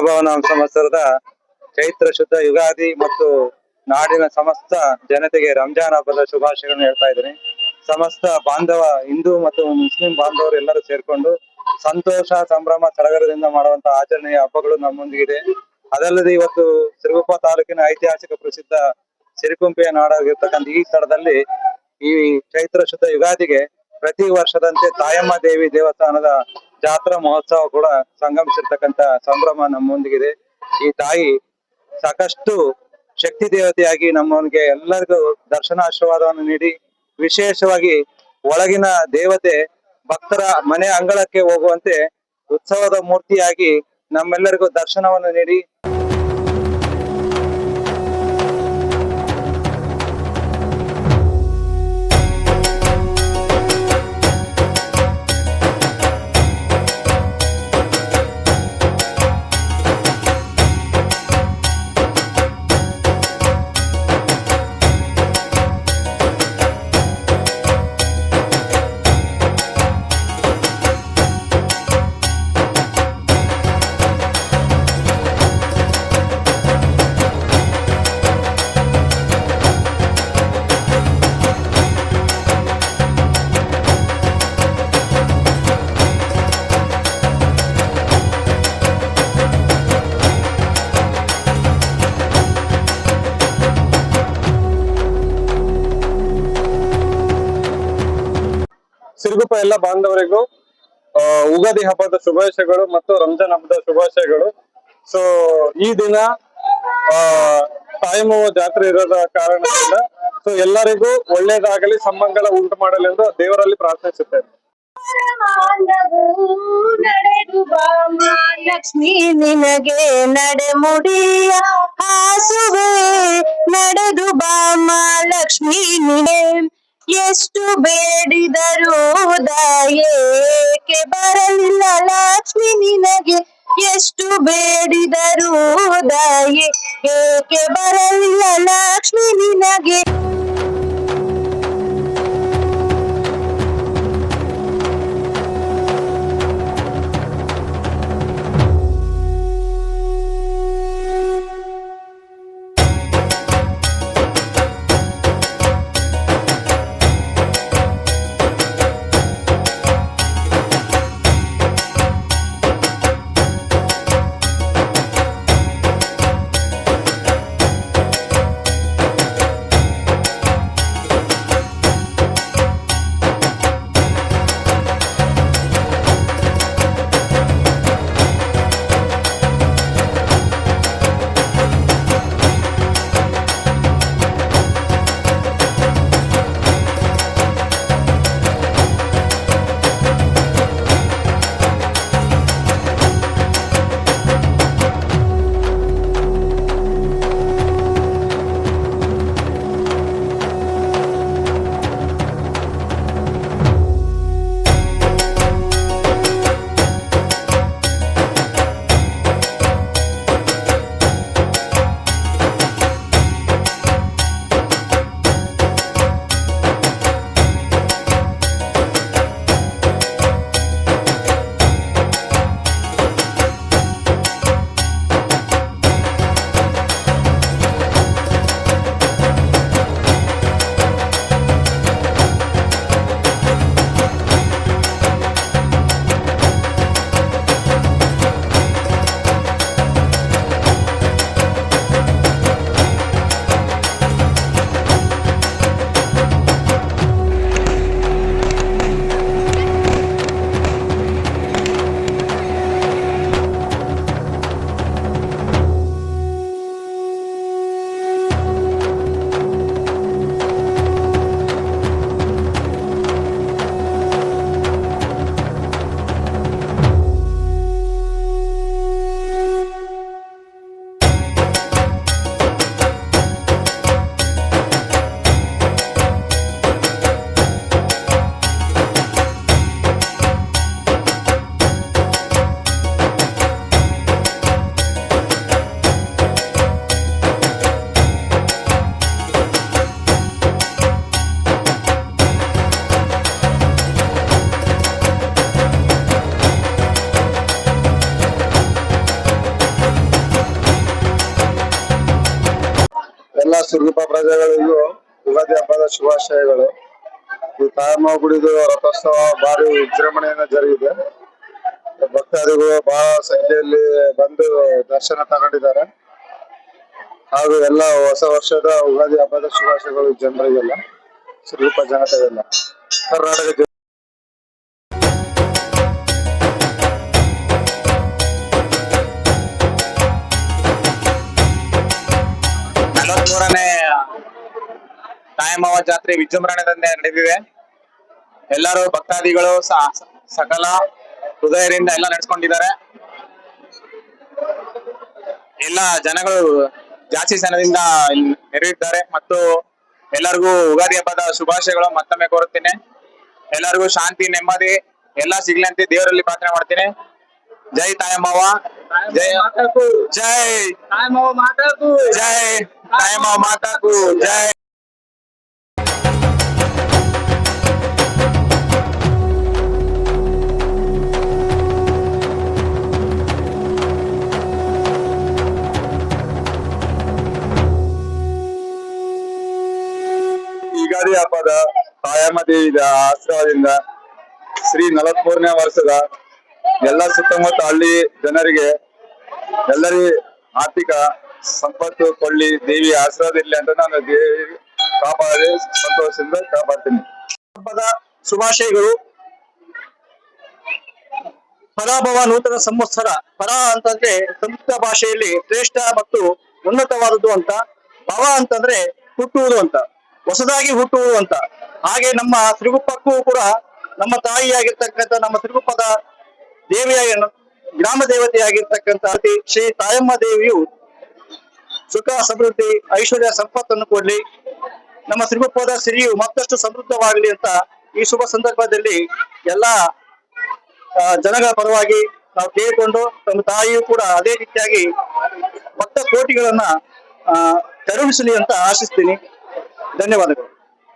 ಪ್ಲವನಾಮ ಸಂವತ್ಸರದ ಚೈತ್ರ ಶುದ್ಧ ಯುಗಾದಿ ಮತ್ತು ನಾಡಿನ ಸಮಸ್ತ ಜನತೆಗೆ ರಂಜಾನ್ ಹಬ್ಬದ ಶುಭಾಶಯಗಳನ್ನು ಹೇಳ್ತಾ ಇದ್ದೀನಿ. ಸಮಸ್ತ ಬಾಂಧವ ಹಿಂದೂ ಮತ್ತು ಮುಸ್ಲಿಂ ಬಾಂಧವರು ಎಲ್ಲರೂ ಸೇರ್ಕೊಂಡು ಸಂತೋಷ ಸಂಭ್ರಮ ಸಡಗರದಿಂದ ಮಾಡುವಂತಹ ಆಚರಣೆಯ ಹಬ್ಬಗಳು ನಮ್ಮೊಂದಿಗಿದೆ. ಅದಲ್ಲದೆ ಇವತ್ತು ಸಿರುಗುಪ್ಪ ತಾಲೂಕಿನ ಐತಿಹಾಸಿಕ ಪ್ರಸಿದ್ಧ ಸಿರಿಕುಂಪೆಯ ನಾಡಾಗಿರ್ತಕ್ಕಂಥ ಈ ಸ್ಥಳದಲ್ಲಿ ಈ ಚೈತ್ರ ಶುದ್ಧ ಯುಗಾದಿಗೆ ಪ್ರತಿ ವರ್ಷದಂತೆ ತಾಯಮ್ಮ ದೇವಿ ದೇವಸ್ಥಾನದ ಜಾತ್ರಾ ಮಹೋತ್ಸವ ಕೂಡ ಸಂಗಮಿಸಿರ್ತಕ್ಕಂಥ ಸಂಭ್ರಮ ನಮ್ಮೊಂದಿಗಿದೆ. ಈ ತಾಯಿ ಸಾಕಷ್ಟು ಶಕ್ತಿ ದೇವತೆಯಾಗಿ ನಮ್ಮವನಿಗೆ ಎಲ್ಲರಿಗೂ ದರ್ಶನಾಶೀರ್ವಾದವನ್ನು ನೀಡಿ, ವಿಶೇಷವಾಗಿ ಒಳಗಿನ ದೇವತೆ ಭಕ್ತರ ಮನೆ ಅಂಗಳಕ್ಕೆ ಹೋಗುವಂತೆ ಉತ್ಸವದ ಮೂರ್ತಿಯಾಗಿ ನಮ್ಮೆಲ್ಲರಿಗೂ ದರ್ಶನವನ್ನು ನೀಡಿ ಸಿರುಗುಪ್ಪ ಎಲ್ಲ ಬಾಂಧವರಿಗೂ ಉಗಾದಿ ಹಬ್ಬದ ಶುಭಾಶಯಗಳು ಮತ್ತು ರಂಜಾನ್ ಹಬ್ಬದ ಶುಭಾಶಯಗಳು. ಸೊ ಈ ದಿನ ತಾಯಮ್ಮವ ಜಾತ್ರೆ ಇರೋದ ಕಾರಣದಿಂದ ಸೊ ಎಲ್ಲರಿಗೂ ಒಳ್ಳೇದಾಗಲಿ, ಸಂಬಂಧಗಳ ಉಂಟು ಮಾಡಲೆಂದು ದೇವರಲ್ಲಿ ಪ್ರಾರ್ಥಿಸುತ್ತೇನೆ. ನಡೆದು ಬಾಮ ಲಕ್ಷ್ಮೀ ನಿನಗೆ ನಡೆಮುಡಿಯ ಹಾಸುವೆ, ನಡೆದು ಬಾಮ ಲಕ್ಷ್ಮೀ ನಿನೆ ಎಷ್ಟು ಬೇಡಿದರೂ ದಯೇಕೆ ಬರಲಿಲ್ಲ ಲಕ್ಷ್ಮಿ ನಿನಗೆ, ಎಷ್ಟು ಬೇಡಿದರೂ ದಯೆ ಏಕೆ ಬರಲಿಲ್ಲ ಲಕ್ಷ್ಮಿ ನಿನಗೆ. ಸಿರುಗುಪ್ಪ ಪ್ರಜೆಗಳಿಗೂ ಯುಗಾದಿ ಹಬ್ಬದ ಶುಭಾಶಯಗಳು. ಈ ತಾಯಮ್ಮ ಗುಡಿದು ರಥೋತ್ಸವ ಭಾರಿ ವಿಜೃಂಭಣೆಯಿಂದ ಜರುಗಿದೆ. ಭಕ್ತಾದಿಗಳು ಬಹಳ ಸಂಖ್ಯೆಯಲ್ಲಿ ಬಂದು ದರ್ಶನ ತಗೊಂಡಿದ್ದಾರೆ. ಹಾಗೂ ಎಲ್ಲ ಹೊಸ ವರ್ಷದ ಯುಗಾದಿ ಹಬ್ಬದ ಶುಭಾಶಯಗಳು ಜನರಿಗೆಲ್ಲ, ಸಿರುಗುಪ್ಪ ಜನತೆಗೆಲ್ಲ. ಕರ್ನಾಟಕ ನಲವತ್ಮೂರನೇ ತಾಯಮ್ಮವ ಜಾತ್ರೆ ವಿಜೃಂಭಣೆಯಿಂದ ನಡೆದಿದೆ. ಎಲ್ಲರೂ ಭಕ್ತಾದಿಗಳು ಸಕಲ ಹೃದಯದಿಂದ ಎಲ್ಲ ನಡೆಸ್ಕೊಂಡಿದ್ದಾರೆ. ಎಲ್ಲ ಜನಗಳು ಜಾಸ್ತಿ ಜನದಿಂದ ನೆರವಿದ್ದಾರೆ ಮತ್ತು ಎಲ್ಲರಿಗೂ ಯುಗಾದಿ ಹಬ್ಬದ ಶುಭಾಶಯಗಳು ಮತ್ತೊಮ್ಮೆ ಕೋರುತ್ತೇನೆ. ಎಲ್ಲರಿಗೂ ಶಾಂತಿ ನೆಮ್ಮದಿ ಎಲ್ಲ ಸಿಗ್ಲಿ ಅಂತ ದೇವರಲ್ಲಿ ಪ್ರಾರ್ಥನೆ ಮಾಡ್ತೀನಿ. ಜೈ ತಾಯಮ್ಮವ, ಜೈ ಜೈ ತಾಯಮ್ಮವ ಮಾತಾಕು, ಜೈ ತಾಯಮ್ಮವ ಮಾತಾಕು, ಜೈ. ಯುಗಾದಿ ಹಬ್ಬದ ತಾಯಮ್ಮ ದೇವಿಯ ಆಶೀರ್ವಾದದಿಂದ ಶ್ರೀ 43ನೇ ವರ್ಷದ ಎಲ್ಲ ಸುತ್ತಮುತ್ತ ಹಳ್ಳಿ ಜನರಿಗೆ ಎಲ್ಲರಿಗೂ ಆರ್ಥಿಕ ಸಂಪತ್ತು ಕೊಳ್ಳಿ ದೇವಿಯ ಆಶೀರ್ವಾದ ಇರಲಿ ಅಂತ ನಾನು ದೇವಿ ಕಾಪಾಡಿ ಸಂತೋಷದಿಂದ ಕಾಪಾಡ್ತೀನಿ. ಹಬ್ಬದ ಶುಭಾಶಯಗಳು. ಪರಾಭವ ನೂತನ ಸಂವತ್ಸರ. ಪರ ಅಂತಂದ್ರೆ ಸಂಸ್ಕೃತ ಭಾಷೆಯಲ್ಲಿ ಶ್ರೇಷ್ಠ ಮತ್ತು ಉನ್ನತವಾದದ್ದು ಅಂತ, ಭವ ಅಂತಂದ್ರೆ ಹುಟ್ಟುವುದು ಅಂತ, ಹೊಸದಾಗಿ ಹುಟ್ಟುವುದು ಅಂತ. ಹಾಗೆ ನಮ್ಮ ಸಿರುಗುಪ್ಪಕ್ಕೂ ಕೂಡ ನಮ್ಮ ತಾಯಿಯಾಗಿರ್ತಕ್ಕಂಥ ನಮ್ಮ ಸಿರುಗುಪ್ಪದ ದೇವಿಯಾಗಿ ಗ್ರಾಮ ದೇವತೆಯಾಗಿರ್ತಕ್ಕಂಥ ಶ್ರೀ ತಾಯಮ್ಮ ದೇವಿಯು ಸುಖ ಸಮೃದ್ಧಿ ಐಶ್ವರ್ಯ ಸಂಪತ್ತನ್ನು ಕೊಡ್ಲಿ, ನಮ್ಮ ಸಿರುಗುಪ್ಪದ ಸಿರಿಯು ಮತ್ತಷ್ಟು ಸಮೃದ್ಧವಾಗಲಿ ಅಂತ ಈ ಶುಭ ಸಂದರ್ಭದಲ್ಲಿ ಎಲ್ಲಾ ಜನಗಳ ಪರವಾಗಿ ನಾವು ಕೇಳಿಕೊಂಡು ನಮ್ಮ ತಾಯಿಯು ಕೂಡ ಅದೇ ರೀತಿಯಾಗಿ ಭಕ್ತ ಕೋಟಿಗಳನ್ನ ಕರುಣಿಸಲಿ ಅಂತ ಆಶಿಸ್ತೀನಿ. ಧನ್ಯವಾದಗಳು.